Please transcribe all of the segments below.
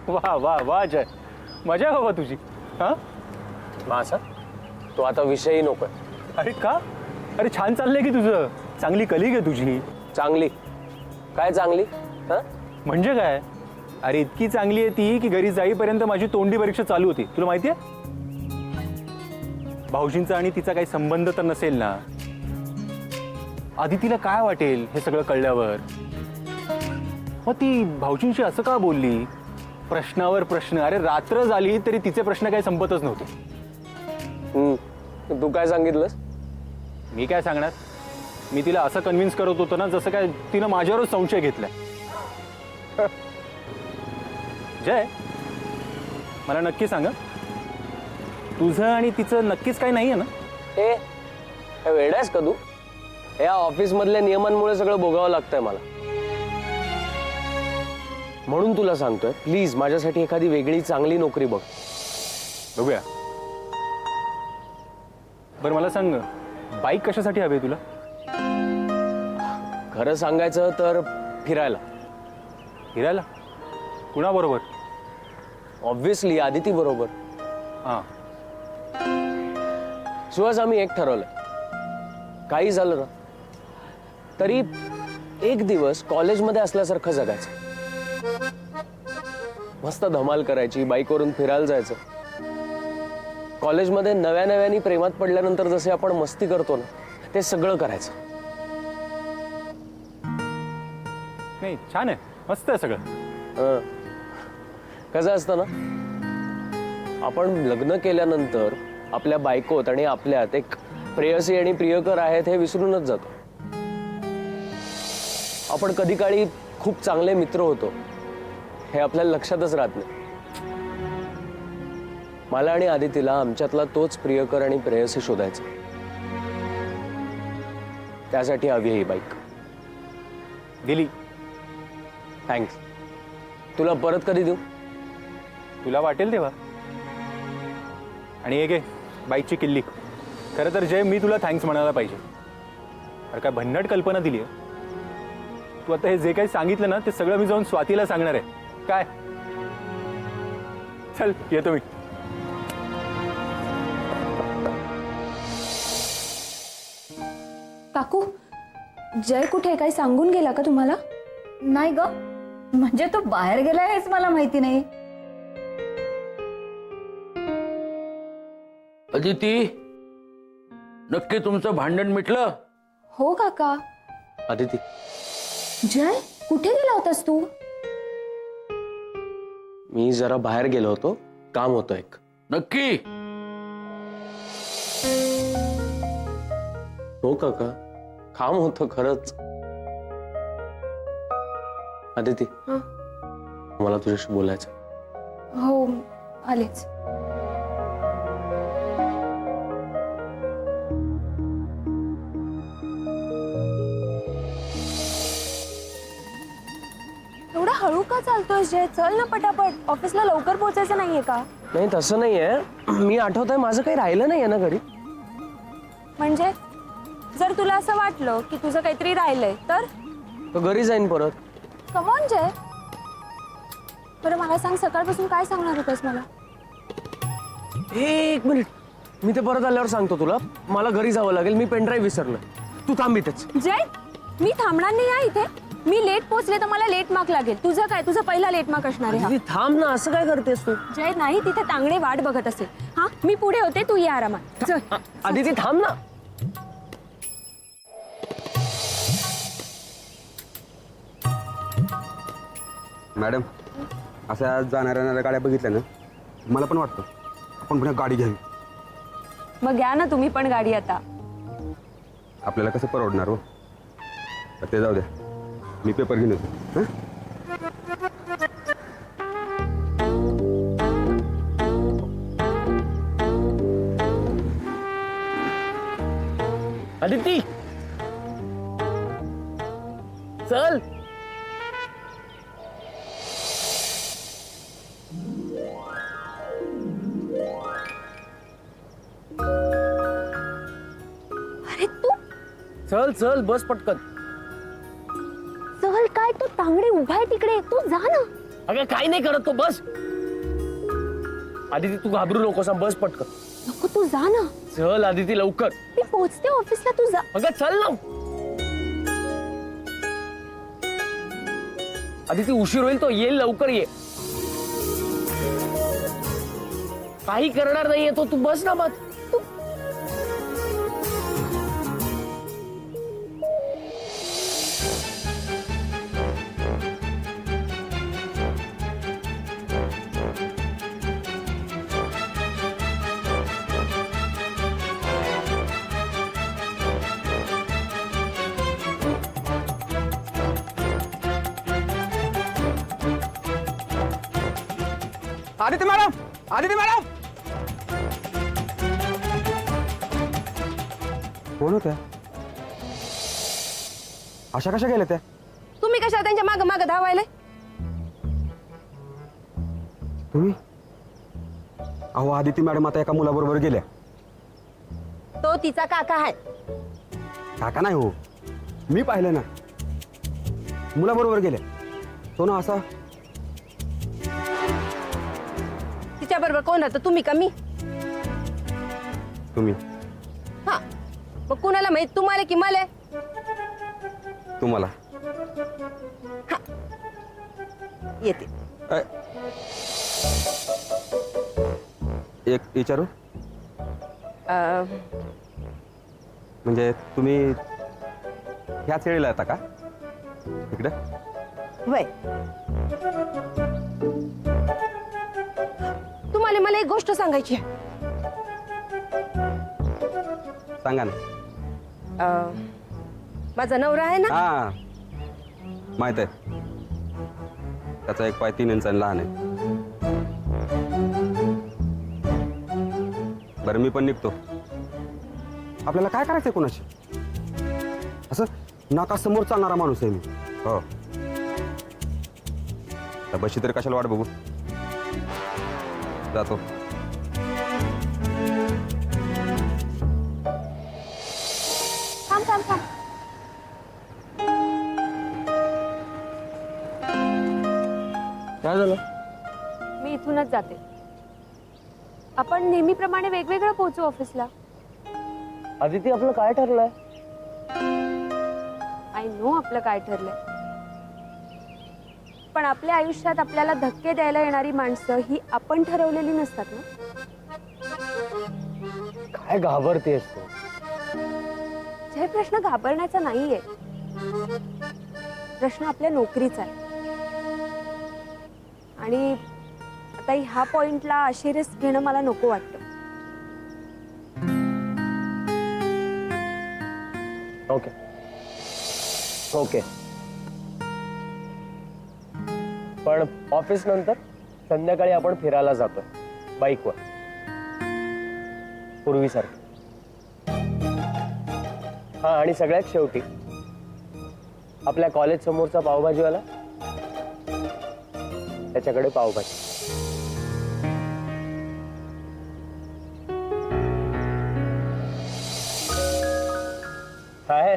वा वा वा जय, मजा आहे बाबा तुझी. हा माझा तो आता विषयही नकोय. अरे का? अरे छान चाललंय की तुझं, चांगली कलिग आहे तुझी. चांगली काय चांगली? हा म्हणजे काय? अरे इतकी चांगली आहे ती की घरी जाईपर्यंत माझी तोंडी परीक्षा चालू होती. तुला माहितीये? भाऊजींचा आणि तिचा काही संबंध तर नसेल ना? आधी तिला काय वाटेल हे सगळं कळल्यावर? मग ती भाऊजींशी असं का बोलली? प्रश्नावर प्रश्न. अरे रात्र झाली तरी तिचे प्रश्न काही संपतच नव्हते. तू काय सांगितलंस? मी काय सांगणार? मी तिला असं कन्व्हिन्स करत होतो ना जसं काय तिनं माझ्यावरच संशय घेतलाय. जय, मला नक्की सांग, तुझं आणि तिचं नक्कीच काही नाहीये ना? हे वेडायस का तू? या ऑफिस मधल्या नियमांमुळे सगळं भोगावं लागतंय मला. म्हणून तुला सांगतोय, प्लीज माझ्यासाठी एखादी वेगळी चांगली नोकरी बघ. बघूया. बरं मला सांग, बाईक कशासाठी हवी तुला? खरं सांगायचं तर फिरायला. फिरायला? कुणाबरोबर? ऑब्व्हियसली आदिती बरोबर. हां. सुहास, आम्ही एक ठरवलंय, काही झालं ना तरी एक दिवस कॉलेजमध्ये असल्यासारखं जगायचं. मस्त धमाल करायची, बाईकवरून फिरायला जायचं. कॉलेजमध्ये नव्या नव्यानी प्रेमात पडल्यानंतर जसे आपण मस्ती करतो ना, ते सगळं करायचं. नाही, छान आहे, मस्त आहे सगळं. कसं असतं ना, आपण लग्न केल्यानंतर आपल्या बायकोत आणि आपल्यात एक प्रेयसी आणि प्रियकर आहेत हे विसरूनच जातो. आपण कधी काळी खूप चांगले मित्र होतो हे आपल्याला लक्षातच राहत नाही. मला आणि आदितीला आमच्यातला तोच प्रियकर आणि प्रेयसी शोधायचा. त्यासाठी हवी ही बाईक. दिली. थँक्स. तुला परत कधी देऊ? तुला वाटेल तेव्हा. आणि एक आहे बाईकची किल्ली. खरं तर जय, मी तुला थँक्स म्हणायला पाहिजे. अरे काय भन्नाट कल्पना दिली आहे. तू आता हे जे काही सांगितलं ना ते सगळं मी जाऊन स्वातीला सांगणार आहे. काय? चल येतो मी. काकू, जय कुठे? काही सांगून गेला का तुम्हाला? नाही ग, म्हणजे तो बाहेर गेलाय हेच मला माहिती नाही. अदिती, नक्की तुमचं भांडण मिटलं? हो काका. आदिती, जय, कुठे गेला होतास तू? मी जरा बाहेर गेलो होतो, काम होतं एक. नक्की? हो काका, काम होतं खरंच. आदिती, मला तुझ्याशी बोलायचं. हो, आलेच. एवढा हळू का चालतोय जय? चल ना पटापट, ऑफिसला लवकर पोहोचायचं नाहीये का? नाही, तसं नाहीये. मी आठवतंय माझं काही राहिलं नाहीये ना घरी. म्हणजे जर तुला असं वाटलं की तुझं काहीतरी राहिलंय तर घरी जाईन परत. कम ऑन जय. बरं मला सांग, सकाळपासून काय सांगणार होतस मला? एक मिनिट, मी ते परत आल्यावर सांगतो तुला. मला घरी जावं लागेल, मी पेनड्राईव्ह विसरलोय. तू थांब इथेच. जय, मी थांबणार नाही आहे इथे. मी लेट पोहोचले तर मला लेट मार्क लागेल. तुझं काय? तुझा पहिला लेट मार्क असणार आहे हा. आदिती, थांब ना, असं काय करतेस तू? जय नाही, तिथे तांगडे वाट बघत असेल. हा, मी पुढे होते, तू ये आरामात. चल. आदिती थांब ना. मॅडम, अशा जाणाऱ्या गाड्या बघितल्या ना, मला पण वाटतं आपण पुन्हा गाडी घ्यावी. मग घ्या ना तुम्ही पण गाडी आता. आपल्याला कसं परवडणार हो? तर ते जाऊ द्या, मी पेपर घेऊन येतो. हां, आदिती चल. अरे तू चल चल, बस पटकन. चल. काय तो तांगडे उभा आहे तिकडे, तू जा ना. अगं काही नाही करत तो, बस. आदिती तू घाबरू नकोस, बस पटकन. नको तू जा ना. चल आदिती लवकर. मी पोहोचते ऑफिसला, तू जा. अगं चल ना. आदिती उशीर होईल, तो येईल, लवकर ये. काही करणार नाहीये तो, तू बस ना मग. Aditi madam, Aditi madam. कोण होत्या? अशा कशा गेल्या त्या? तुम्ही कशा त्यांच्या माग माग धावायला? तुम्ही? अहो आदिती मॅडम आता एका मुलाबरोबर गेल्या. तो तिचा काका आहे. काका नाही हो, मी पाहिलं ना. मुलाबरोबर गेल्या. तो ना असा. तिच्या बरोबर कोण होतं, तुम्ही का मी? तुम्ही. हा, मग कुणाला माहित, तुम्हाला की मला? तुम्हाला. येते. एक विचारू? अं, म्हणजे तुम्ही ह्याच वेळेला येता का इकडे? वय तुम्हाला मला एक गोष्ट सांगायची आहे. सांगा ना. माझा नवरा आहे ना, हा माहित आहे. त्याचा एक पाय 3 इंचांनी लहान आहे. बरं मी पण निघतो. आपल्याला काय करायचंय कोणाशी? असं नाकासमोर चालणारा माणूस आहे मी. हो, तर बशी तरी कशाला वाट बघू. जातो. थांब थांब थांब. काय झालं? मी इथूनच जाते. आपण नेहमीप्रमाणे वेगवेगळं पोहोचू ऑफिसला. आदिती आपलं काय ठरलंय? आय नो आपलं काय ठरलंय, पण आपल्या आयुष्यात आपल्याला धक्के द्यायला येणारी माणसं ही आपण ठरवलेली नसतात ना. काय घाबरतेस तू? हे प्रश्न घाबरण्याचा नाहीये, प्रश्न आपल्या नोकरीचा आहे. आणि आता ह्या पॉइंटला अशी रिस्क घेणं मला नको वाटतं. ओके ओके, पण ऑफिस नंतर संध्याकाळी आपण फिरायला जातोय बाईकवर, पूर्वीसारखं. हा, आणि सगळ्यात शेवटी आपल्या कॉलेज समोरचा पावभाजीवाला, त्याच्याकडे पावभाजी. काय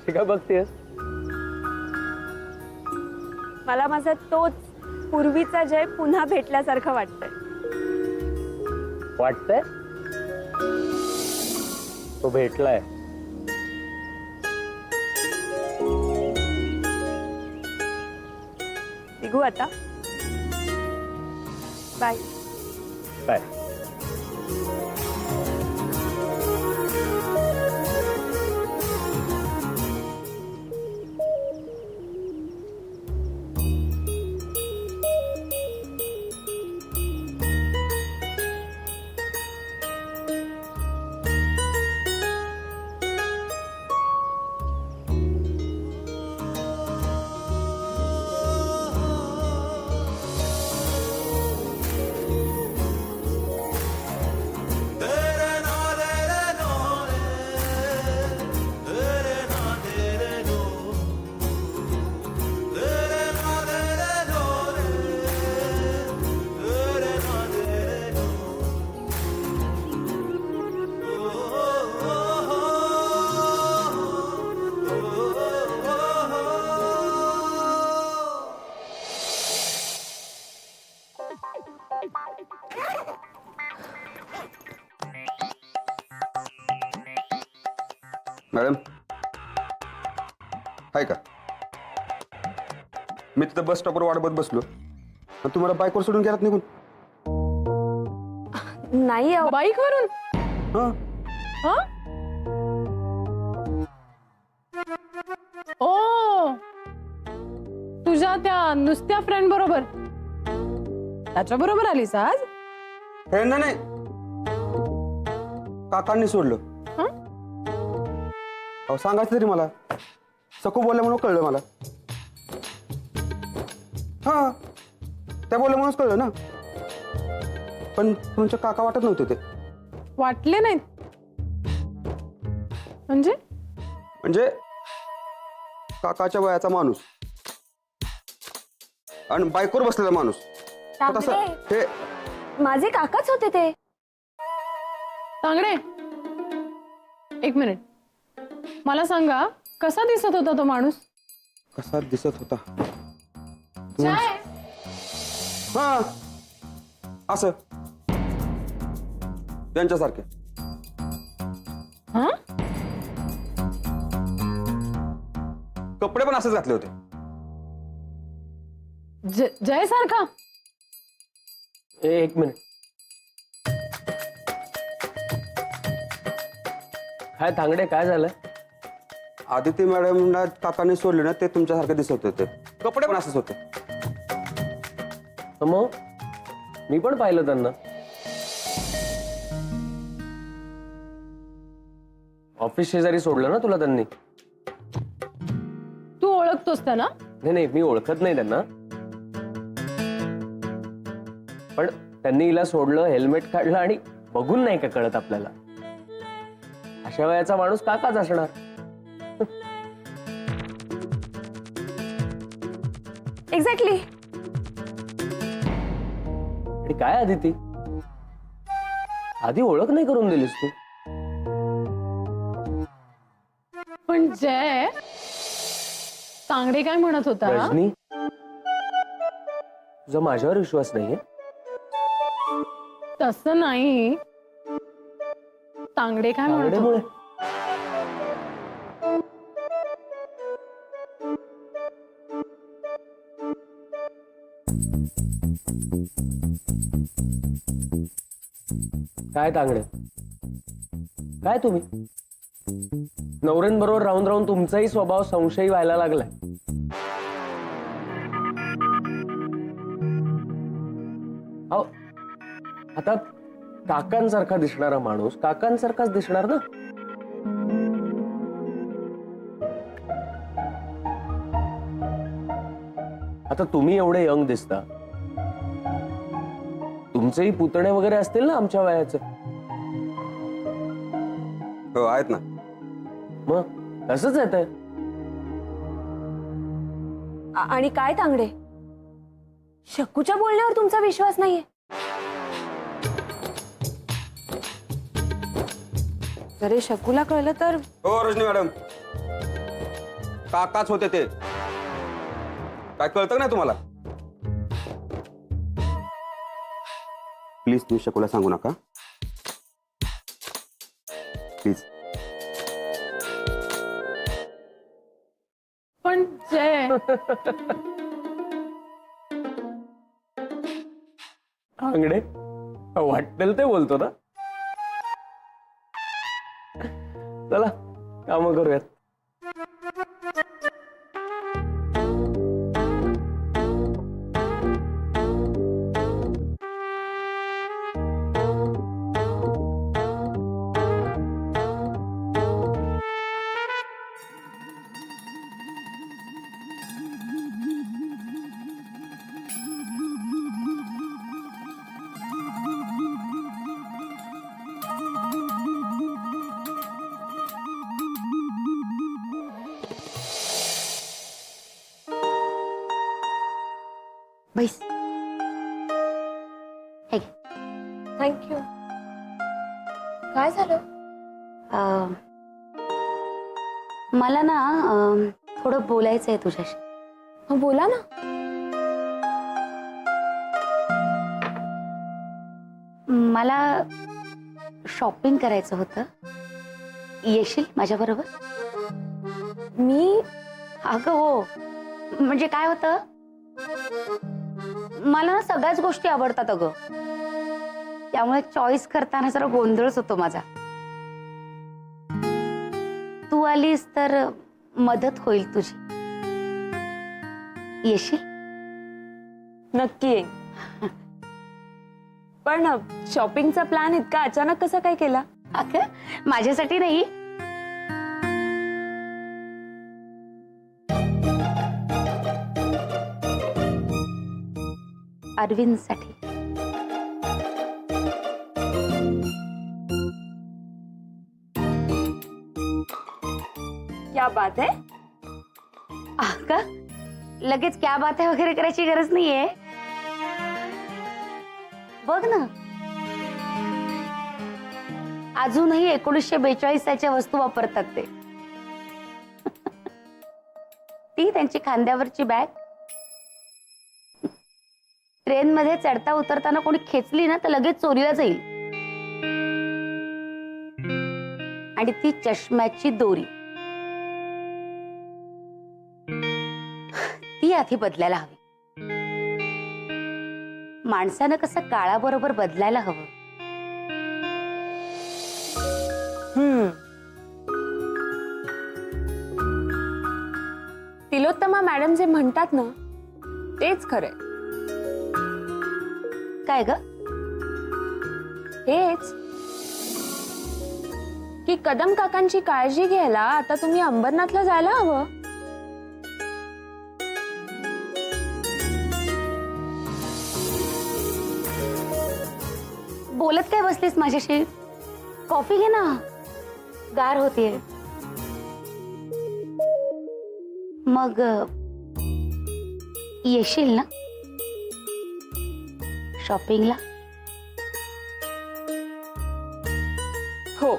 काय बघतेस? मला माझा तोच पूर्वीचा जय पुन्हा भेटल्यासारखं वाटतंय. वाटतंय? तो भेटलाय. निघू आता. बाय. काय? मॅडम आहे का? मी तिथं बस स्टॉपवर वाट बघत बसलो आणि तुम्हाला बाईकवर सोडून गेलात निघून. नाही अहो. बाईक वरून हां ओ तुझ्या त्या नुसत्या फ्रेंड बरोबर त्याच्या बरोबर आलीस आज? फ्रेंड नाही, काकांनी सोडलं. हं? अहो सांगायचं तरी मला. सकू बोलल्या म्हणून कळलं मला. हा त्या बोलल्या म्हणूनच कळलं ना. पण तुमचे काका वाटत नव्हते ते. वाटले नाहीत म्हणजे? म्हणजे काकाच्या वयाचा माणूस आणि बाईकवर बसलेला माणूस. तो तसा तांगडे, हे माझे काकाच होते ते. तांगडे एक मिनिट, मला सांगा कसा दिसत होता तो माणूस? कसा दिसत होता? चाय हा असं त्यांच्यासारखे. हा कपडे पण असेच घातले होते. जय सारखा? एक मिनिट. काय तांगडे काय झालं? आदिती मॅडमला काकांनी सोडले ना, ते तुमच्यासारखे दिसत होते. कपडे पण असेच होते. मग मी पण पाहिलं त्यांना. ऑफिस शेजारी सोडलं ना तुला त्यांनी? तू ओळखतोस त्याला? नाही नाही, मी ओळखत नाही त्यांना. पण त्यांनी हिला सोडलं, हेल्मेट काढलं आणि बघून नाही का कळत आपल्याला? अशा वयाचा माणूस काकाच असणार. एक्झॅक्टली. आणि काय आदिती, आधी ओळख नाही करून दिलीस तू? पण जय तांगडे काय म्हणत होता? रजनी, तुझा माझ्यावर विश्वास नाहीये? तसं नाही, तांगडे काय म्हणत तांगडेमुळे? होते? काय तांगडे, काय तुम्ही नवऱ्यांबरोबर राहून राहून तुमचाही स्वभाव संशयी व्हायला लागलाय. अहो, आता काकांसारखा दिसणारा माणूस काकांसारखाच दिसणार ना. आता तुम्ही एवढे यंग दिसता, तुमचेही पुतणे वगैरे असतील ना आमच्या वयाचे? हो आहेत ना. मग तसंच आहे ते. आणि काय तांगडे, शक्कूच्या बोलण्यावर तुमचा विश्वास नाहीये? अरे शक्कूला कळलं तर? हो रजनी मॅडम, काकाच होते ते. काय कळतं नाही तुम्हाला? प्लीज तुम्ही शकूला सांगू नका प्लीज. पण जय तांगडे वाटेल ते बोलतो ना. चला काम करूयात. बैस. थँक्यू. काय झालं? मला ना थोडं बोलायचं आहे तुझ्याशी. हो बोला ना. मला शॉपिंग करायचं होतं. येशील माझ्याबरोबर? मी अगं हो, म्हणजे काय होतं, मला ना सगळ्याच गोष्टी आवडतात अगं, त्यामुळे चॉईस करताना जरा गोंधळच होतो माझा. तू आलीस तर मदत होईल तुझी. येशील? नक्की येईन. पण शॉपिंगचा प्लॅन इतका अचानक कसा काय केला? अगं माझ्यासाठी नाही, अरविंदसाठी. क्या बात है. अगं लगेच क्या बात आहे वगैरे करायची गरज नाहीये. बघ ना, अजूनही 1942च्या वस्तू वापरतात ते. ती त्यांची खांद्यावरची बॅग ट्रेन मध्ये चढता उतरताना कोणी खेचली ना तर लगेच चोरीला जाईल. आणि ती चष्म्याची दोरी ती आधी बदलायला हवी. माणसानं कसं काळाबरोबर बदलायला हवं. तिलोत्तमा मॅडम जे म्हणतात ना तेच खरंय. काय ग? हेच की कदम काकांची काळजी घ्यायला आता तुम्ही अंबरनाथला जायला हवं. बोलत काय बसलीस माझ्याशी? कॉफी घे ना, गार होतीये. मग येशील ना शॉपिंगला? हो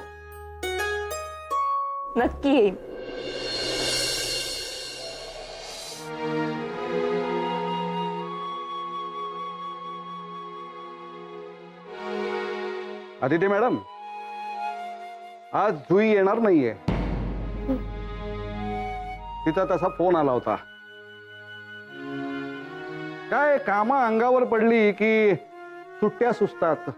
नक्की येईन. आदिती मॅडम, आज जुई येणार नाहीये. तिचा तसा फोन आला होता. काय कामा अंगावर पडली की सुट्ट्या सुचतात.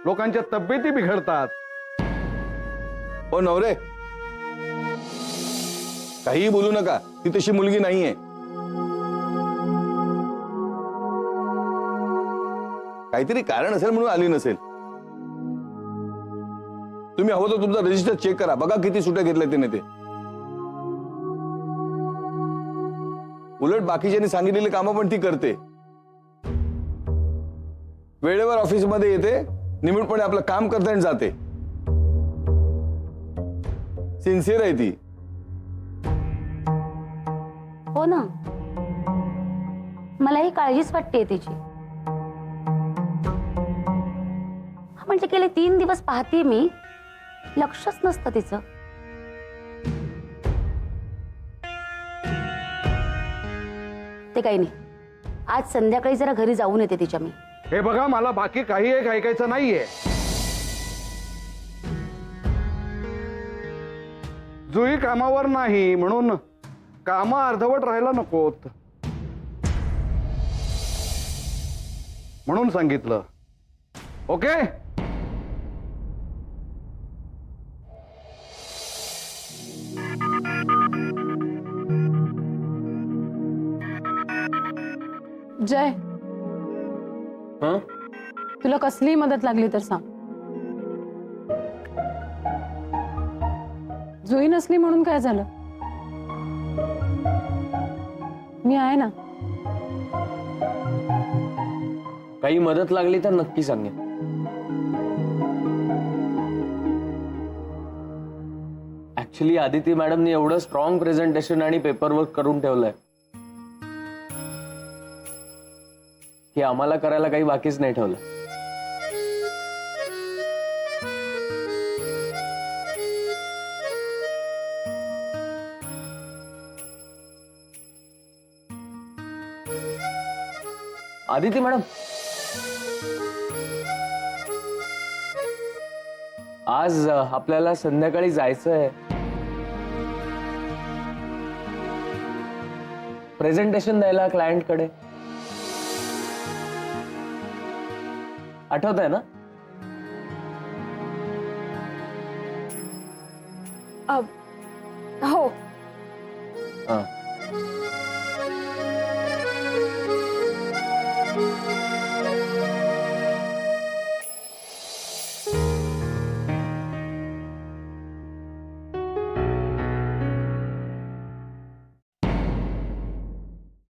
लोकांच्या तब्येती बिघडतात. ओ नवरे, काहीही बोलू नका. ती तशी मुलगी नाहीये. काहीतरी कारण असेल म्हणून आली नसेल. तुम्ही हवं तर तुमचा रजिस्टर चेक करा, बघा किती सुट्ट्या घेतल्या तिने ते. उलट बाकीच्यांनी सांगितलेली कामं पण ती करते. वेळेवर ऑफिसमध्ये येते, निमूटपणे आपलं काम करते आणि जाते. सिन्सिअर आहे ती. हो ना, मलाही काळजीच वाटते तिची. म्हणजे गेले 3 दिवस पाहते मी, लक्षच नसतं तिचं. ते काही नाही, आज संध्याकाळी जरा घरी जाऊन येते तिच्या मी. हे बघा, मला बाकी काही एक ऐकायचं नाहीये. जुई कामावर नाही म्हणून कामं अर्धवट राहायला नकोत म्हणून सांगितलं. ओके? जय, हं? तुला कसलीही मदत लागली तर सांग. जुई नसली म्हणून काय झालं? मी आहे ना. काही मदत लागली तर नक्की सांगेन. ऍक्च्युली आदिती मॅडमने एवढं स्ट्रॉंग प्रेझेंटेशन आणि पेपरवर्क करून ठेवलंय की आम्हाला करायला काही बाकीच नाही ठेवलं. आदिती मॅडम, आज आपल्याला संध्याकाळी जायचंय. प्रेझेंटेशन द्यायला क्लायंटकडे. आठवत आहे ना? हो. हा.